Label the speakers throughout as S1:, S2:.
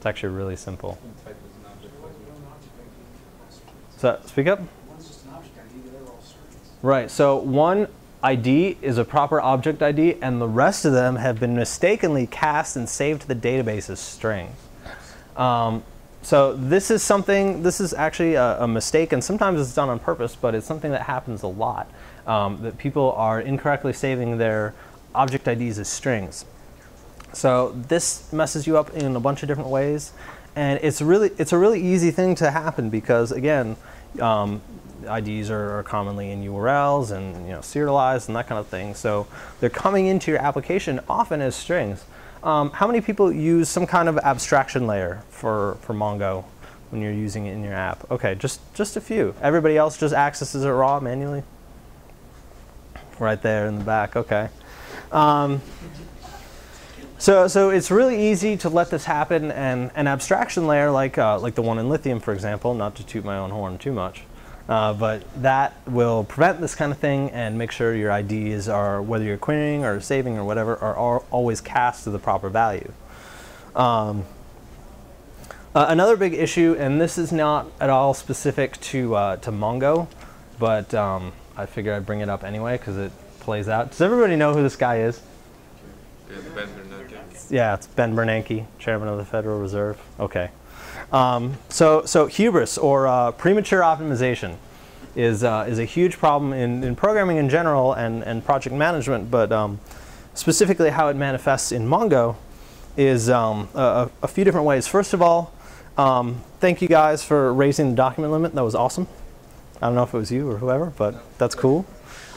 S1: It's actually really simple. So speak up. Right. So one ID is a proper object ID, and the rest of them have been mistakenly cast and saved to the database as strings. So this is actually a mistake, and sometimes it's done on purpose, but it's something that happens a lot, that people are incorrectly saving their object IDs as strings. So this messes you up in a bunch of different ways, and it's a really easy thing to happen because, again, IDs are commonly in URLs and serialized and that kind of thing. So they're coming into your application often as strings. How many people use some kind of abstraction layer for Mongo when you're using it in your app? Okay, just a few. Everybody else just accesses it raw manually? Right there in the back, okay. So it's really easy to let this happen, and an abstraction layer like the one in Lithium, for example, not to toot my own horn too much, but that will prevent this kind of thing and make sure your IDs are, whether you're querying or saving or whatever, are always cast to the proper value. Another big issue, and this is not at all specific to Mongo, but I figure I'd bring it up anyway because it plays out. Does everybody know who this guy is? Yeah, it's Ben Bernanke, Chairman of the Federal Reserve. Okay. So hubris, or premature optimization, is a huge problem in programming in general and project management, but specifically how it manifests in Mongo is a few different ways. First of all, thank you guys for raising the document limit. That was awesome. I don't know if it was you or whoever, but that's cool.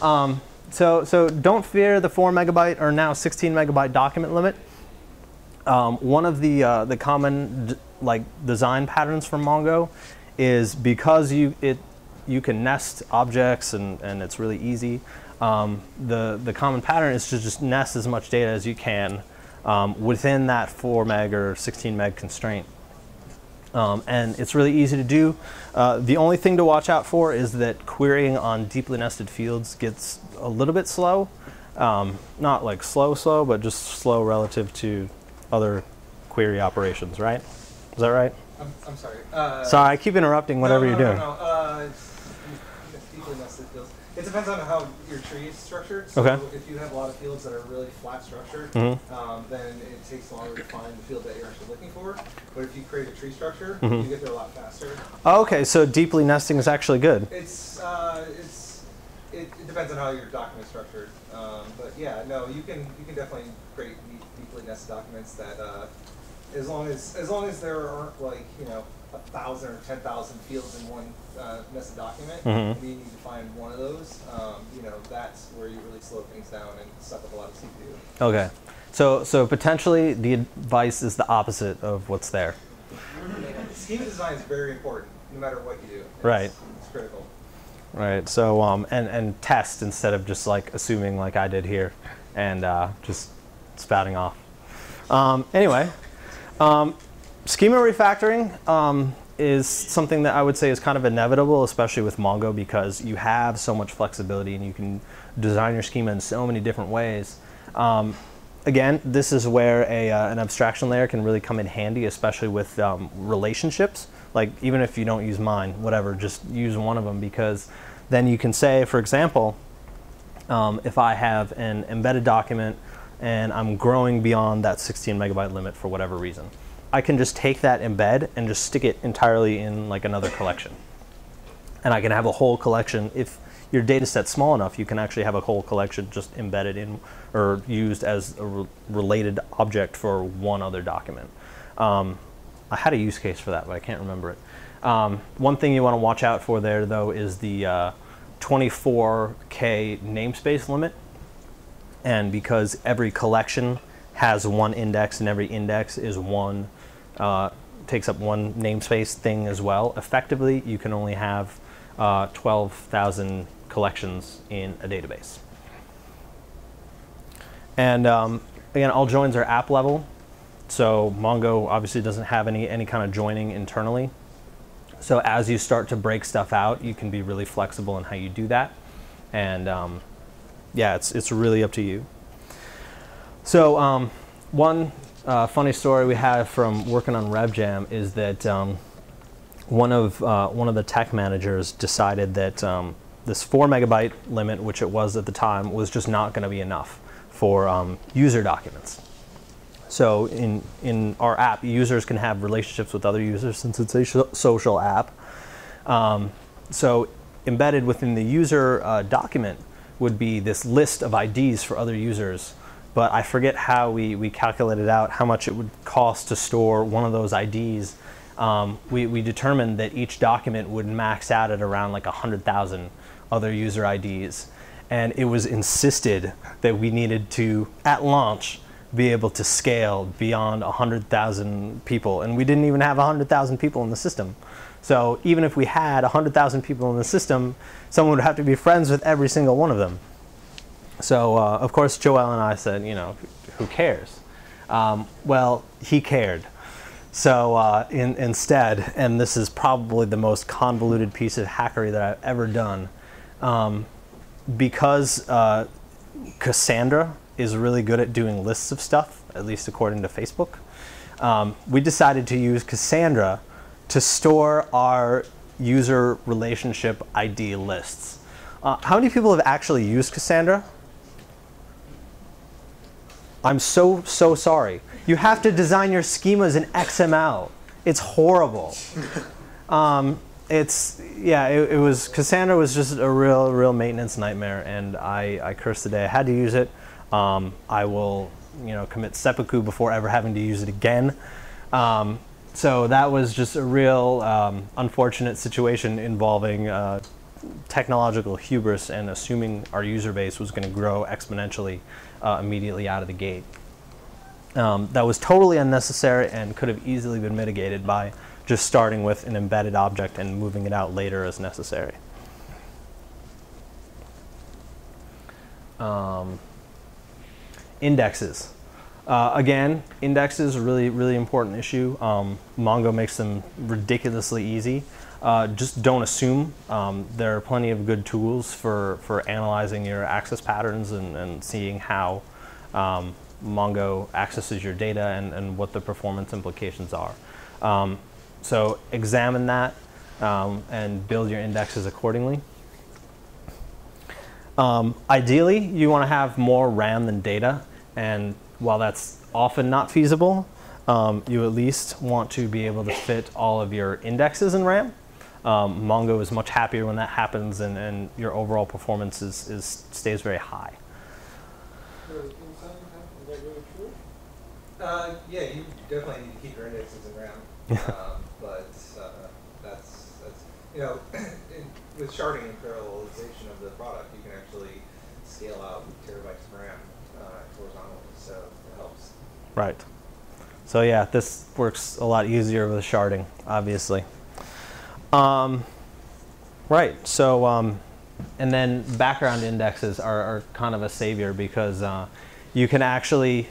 S1: So don't fear the 4 megabyte or now 16 megabyte document limit. One of the common design patterns for Mongo is because you can nest objects and it's really easy. The common pattern is to just nest as much data as you can within that 4 meg or 16 meg constraint. And it's really easy to do. The only thing to watch out for is that querying on deeply nested fields gets a little bit slow. Not like slow, but just slow relative to other query operations, right? Is that right?
S2: I'm sorry.
S1: Sorry, I keep interrupting whatever you're doing.
S2: Deeply nested fields. It depends on how your tree is structured. So if you have a lot of fields that are really flat structured, then it takes longer to find the field that you're actually looking for. But if you create a tree structure, you get there a lot faster.
S1: Okay, so deeply nesting is actually good.
S2: It depends on how your document is structured. But yeah, no, you can definitely create deeply nested documents that as long as there aren't 1,000 or 10,000 fields in one nested document, and you need to find one of those, that's where you really slow things down and suck up a lot of CPU. Okay,
S1: so potentially the advice is the opposite of what's there.
S2: Schema design is very important, no matter what you do.
S1: Right.
S2: It's critical.
S1: Right. So and test instead of just assuming like I did here, and just spouting off. Anyway. Schema refactoring is something that I would say is kind of inevitable, especially with Mongo, because you have so much flexibility and you can design your schema in so many different ways. Again, this is where an abstraction layer can really come in handy, especially with relationships. Like even if you don't use mine, whatever, just use one of them, because then you can say, for example, if I have an embedded document and I'm growing beyond that 16 megabyte limit for whatever reason, I can just take that embed and just stick it entirely in another collection. And I can have a whole collection. If your data set's small enough, you can actually have a whole collection just embedded in or used as a related object for one other document. I had a use case for that, but I can't remember it. One thing you want to watch out for there, though, is the 24K namespace limit. And because every collection has one index and every index is takes up one namespace thing as well, effectively you can only have 12,000 collections in a database. And again, all joins are app level. So Mongo obviously doesn't have any kind of joining internally. So as you start to break stuff out, you can be really flexible in how you do that. And yeah, it's really up to you. So one funny story we have from working on RevJam is that one of the tech managers decided that this 4 megabyte limit, which it was at the time, was just not going to be enough for user documents. So in our app, users can have relationships with other users since it's a social app. So embedded within the user document would be this list of IDs for other users. But I forget how we calculated out how much it would cost to store one of those IDs. We determined that each document would max out at around like 100,000 other user IDs. And it was insisted that we needed to, at launch, be able to scale beyond 100,000 people. And we didn't even have 100,000 people in the system. So even if we had 100,000 people in the system, someone would have to be friends with every single one of them. So of course, Joel and I said, you know, who cares? Well, he cared. So instead, and this is probably the most convoluted piece of hackery that I've ever done, because Cassandra is really good at doing lists of stuff, at least according to Facebook, we decided to use Cassandra to store our user relationship ID lists. How many people have actually used Cassandra? I'm so sorry. You have to design your schemas in XML. It's horrible. It was, Cassandra was just a real maintenance nightmare, and I cursed the day I had to use it. I will, commit seppuku before ever having to use it again. So that was just a real unfortunate situation involving technological hubris and assuming our user base was going to grow exponentially immediately out of the gate. That was totally unnecessary and could have easily been mitigated by just starting with an embedded object and moving it out later as necessary. Indexes. Again, indexes are really important issue. Mongo makes them ridiculously easy. Just don't assume. There are plenty of good tools for analyzing your access patterns and seeing how Mongo accesses your data and what the performance implications are. So examine that and build your indexes accordingly. Ideally, you want to have more RAM than data, and while that's often not feasible, you at least want to be able to fit all of your indexes in RAM. Mongo is much happier when that happens, and your overall performance stays very high.
S3: Is that really true?
S2: Yeah, you definitely need to keep your indexes in RAM, but that's with sharding and parallelization of the product, you can actually scale out terabytes of RAM horizontally, so it helps.
S1: Right. So yeah, this works a lot easier with sharding, obviously. Right. So and then background indexes are kind of a savior because you can actually,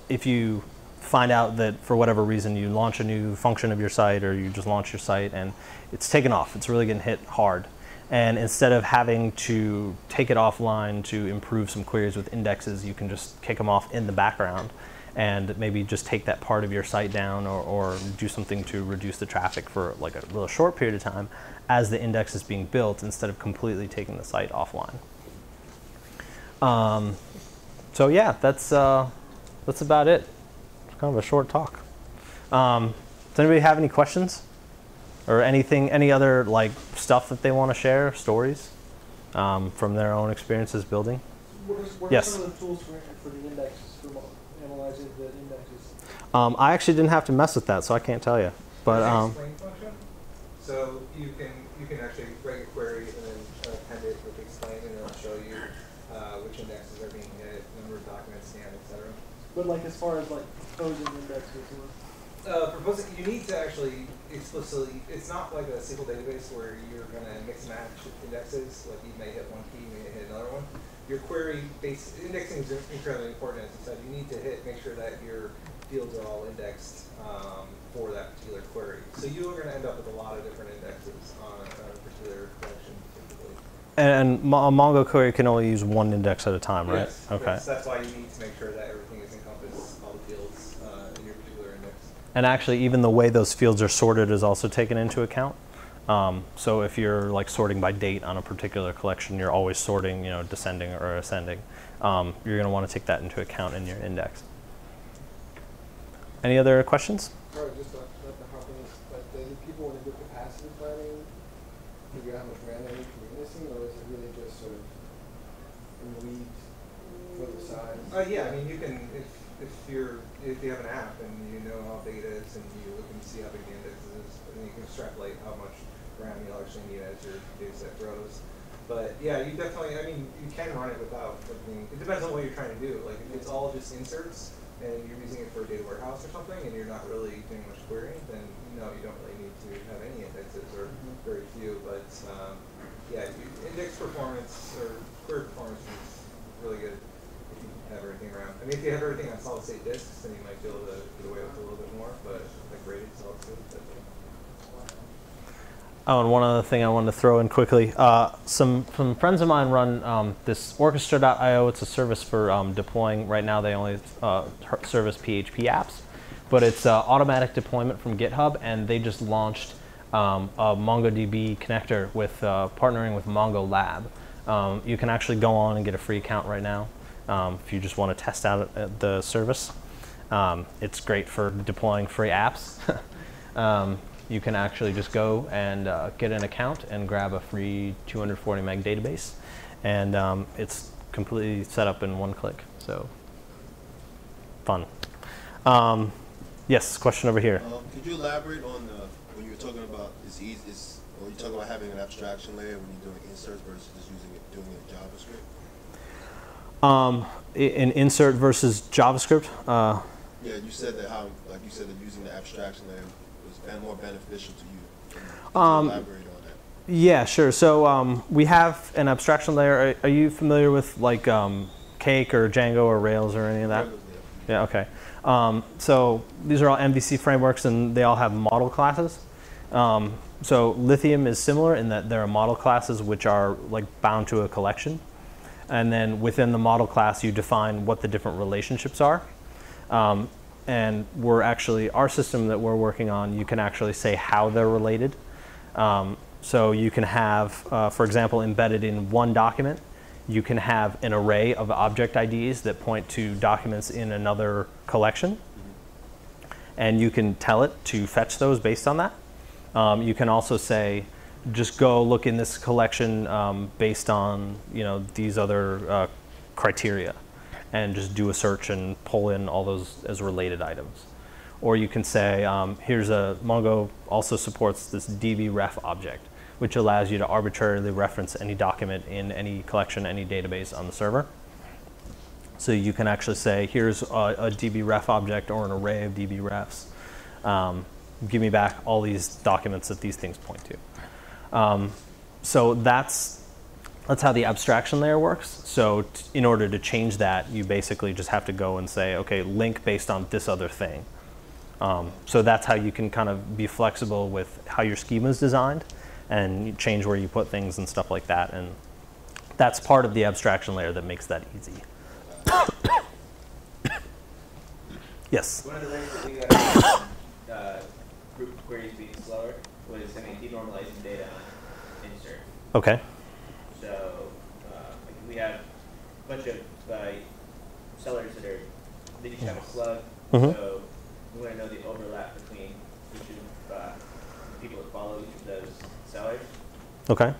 S1: if you find out that for whatever reason you launch a new function of your site or you just launch your site and it's taken off, it's really getting hit hard. And instead of having to take it offline to improve some queries with indexes, you can just kick them off in the background and maybe just take that part of your site down or do something to reduce the traffic for like a real short period of time as the index is being built instead of completely taking the site offline. So yeah, that's about it. It's kind of a short talk. Does anybody have any questions? Or any other like stuff that they want to share, stories from their own experiences building?
S3: What
S1: Yes.
S3: are some of the tools for the indexes, for analyzing the indexes?
S1: I actually didn't have to mess with that, so I can't tell you. But
S2: explain function. So you can actually write a query and then append it with explain, and it'll show you which indexes are being hit, number of documents scanned, etc.
S3: But like as far as like proposing indexes or
S2: Proposing, you need to actually explicitly, it's not like a SQL database where you're going to mix and match indexes, like you may hit one key, you may hit another one. Your query-based indexing is incredibly important, as you said. You need to make sure that your fields are all indexed for that particular query. So you are going to end up with a lot of different indexes on a particular collection, typically.
S1: and a Mongo query can only use one index at a time, right?
S2: Yes.
S1: Okay.
S2: Yes, that's why you need to make sure that everything is encompassed, all the fields.
S1: And actually, even the way those fields are sorted is also taken into account. So if you're like sorting by date on a particular collection, you're always sorting, descending or ascending. You're going to want to take that into account in your index. Any other questions?
S4: Right, just not to hop on this, but do people want to do capacity planning, figure out how much RAM they need for missing, or is it really just sort of in the weeds for the size?
S2: Yeah, I mean, you can, if you have an app and you know how big it is and you look and see how big the index is, and you can extrapolate how much RAM you'll actually need as your data set grows. But yeah, you definitely, I mean, you can run it without, it depends on what you're trying to do. Like if it's all just inserts and you're using it for a data warehouse or something and you're not really doing much querying, then no, you don't really need to have any indexes or very few. But yeah, index performance or query performance is really good if you have everything around. I mean, if you have everything on solid state disks, then you might be able to get away with a little bit more, but like rated solid state, definitely.
S1: Oh, and one other thing I wanted to throw in quickly. Some friends of mine run this orchestra.io. It's a service for deploying. Right now they only service PHP apps, but it's automatic deployment from GitHub, and they just launched a MongoDB connector with partnering with Mongo Lab. You can actually go on and get a free account right now if you just want to test out the service. It's great for deploying free apps. You can actually just go and get an account and grab a free 240 meg database, and it's completely set up in one click. So fun. Yes, question over here.
S5: Could you elaborate on when you were talking about or you talking about having an abstraction layer when you're doing inserts versus just doing it in JavaScript?
S1: An insert versus JavaScript.
S5: Yeah, you said that using the abstraction layer was more beneficial to you. Could you elaborate on that?
S1: Yeah, sure. So we have an abstraction layer. Are you familiar with like Cake or Django or Rails or any of that? Yeah, okay. So these are all MVC frameworks, and they all have model classes. So Lithium is similar in that there are model classes which are like bound to a collection. And then within the model class, you define what the different relationships are. And our system that we're working on, you can actually say how they're related. So you can have, for example, embedded in one document, you can have an array of object IDs that point to documents in another collection. And you can tell it to fetch those based on that. You can also say, just go look in this collection based on these other criteria, and just do a search and pull in all those as related items. Or you can say, Mongo also supports this dbref object, which allows you to arbitrarily reference any document in any collection, any database on the server. So you can actually say, here's a dbref object or an array of dbrefs. Give me back all these documents that these things point to. So that's how the abstraction layer works. So in order to change that, you basically just have to go and say, okay, link based on this other thing. So that's how you can kind of be flexible with how your schema is designed, and you change where you put things and stuff like that. And that's part of the abstraction layer that makes that easy. Yes?
S6: One of the ways that we got group queries being slower was denormalizing data on insert.
S1: Okay.
S6: So we have a bunch of sellers they each have a slug. So we want to know the overlap between each of the people that follow each of those sellers.
S1: Okay.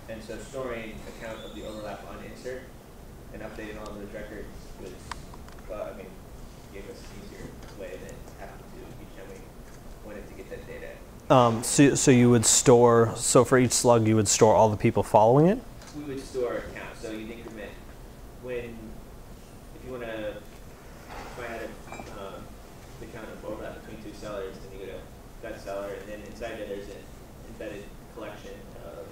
S6: And so storing a count of the overlap on insert and updating all those records was, gave us an easier way than having to each time we wanted to get that data.
S1: So you would store, so for each slug you would store all the people following it?
S6: We would store a count, so you'd increment if you want to find out the count of overlap between two sellers, then you go to that seller, and then inside there there's an embedded collection of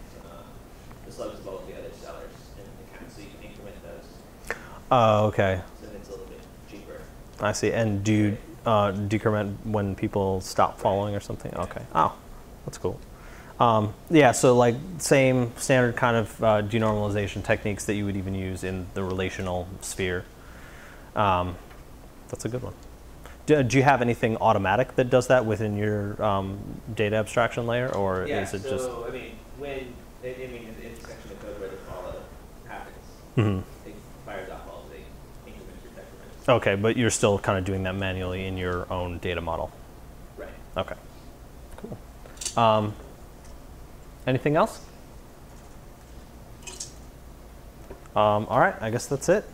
S6: the slugs of all of the other sellers and the count, so you can increment those.
S1: Oh, okay.
S6: So then it's a little bit cheaper.
S1: I see. And do you decrement when people stop following or something? Okay. Oh, that's cool. Yeah, so like same standard kind of denormalization techniques that you would even use in the relational sphere. That's a good one. Do you have anything automatic that does that within your data abstraction layer, or
S6: Yeah,
S1: is it
S6: so,
S1: just?
S6: I mean, in the intersection of code where the follow happens,
S1: Mhm.
S6: it fires off all the increments or decrements.
S1: Okay, but you're still kind of doing that manually in your own data model.
S6: Right.
S1: Okay, cool. Anything else? All right, I guess that's it.